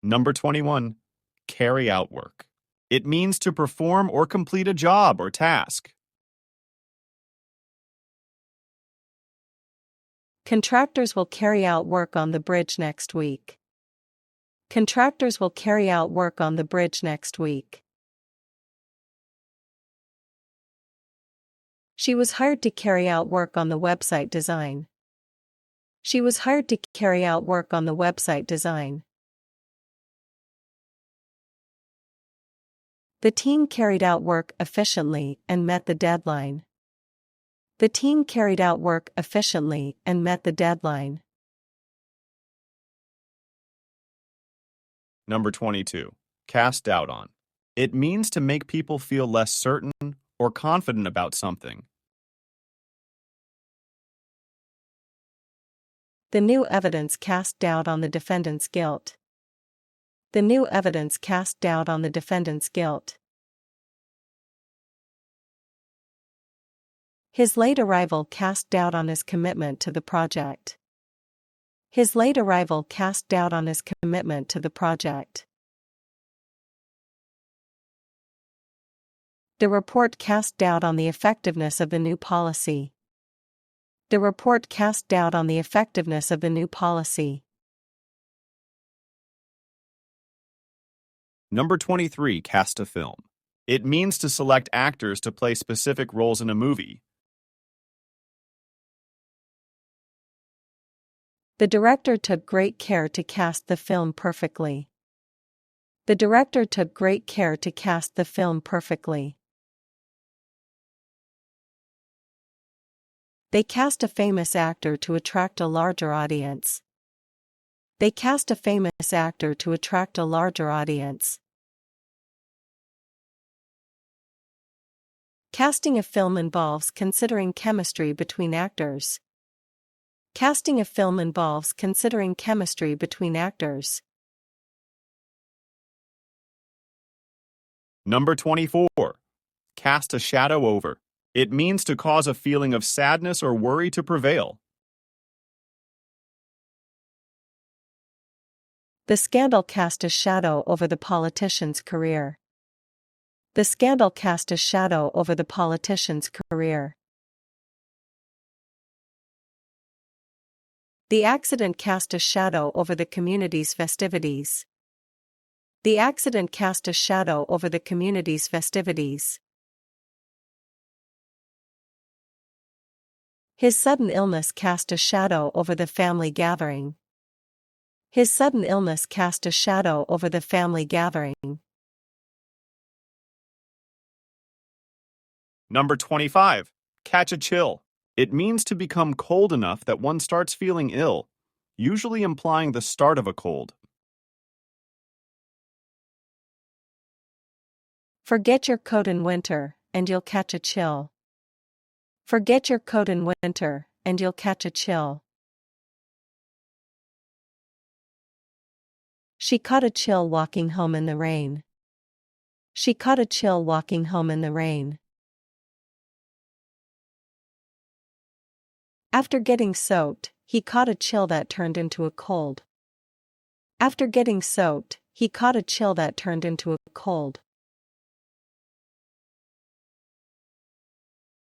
Number 21. Carry out work. It means to perform or complete a job or task. Contractors will carry out work on the bridge next week. Contractors will carry out work on the bridge next week. She was hired to carry out work on the website design. She was hired to carry out work on the website design. The team carried out work efficiently and met the deadline. The team carried out work efficiently and met the deadline. Number 22. Cast doubt on. It means to make people feel less certain or confident about something. The new evidence cast doubt on the defendant's guilt. The new evidence cast doubt on the defendant's guilt. His late arrival cast doubt on his commitment to the project. His late arrival cast doubt on his commitment to the project. The report cast doubt on the effectiveness of the new policy. The report cast doubt on the effectiveness of the new policy. Number 23. Cast a film. It means to select actors to play specific roles in a movie. The director took great care to cast the film perfectly. The director took great care to cast the film perfectly. They cast a famous actor to attract a larger audience. They cast a famous actor to attract a larger audience. Casting a film involves considering chemistry between actors. Casting a film involves considering chemistry between actors. Number 24. Cast a shadow over. It means to cause a feeling of sadness or worry to prevail. The scandal cast a shadow over the politician's career. The scandal cast a shadow over the politician's career. The accident cast a shadow over the community's festivities. The accident cast a shadow over the community's festivities. His sudden illness cast a shadow over the family gathering. His sudden illness cast a shadow over the family gathering. Number 25. Catch a chill. It means to become cold enough that one starts feeling ill, usually implying the start of a cold. Forget your coat in winter, and you'll catch a chill. Forget your coat in winter, and you'll catch a chill. She caught a chill walking home in the rain. She caught a chill walking home in the rain. After getting soaked, he caught a chill that turned into a cold. After getting soaked, he caught a chill that turned into a cold.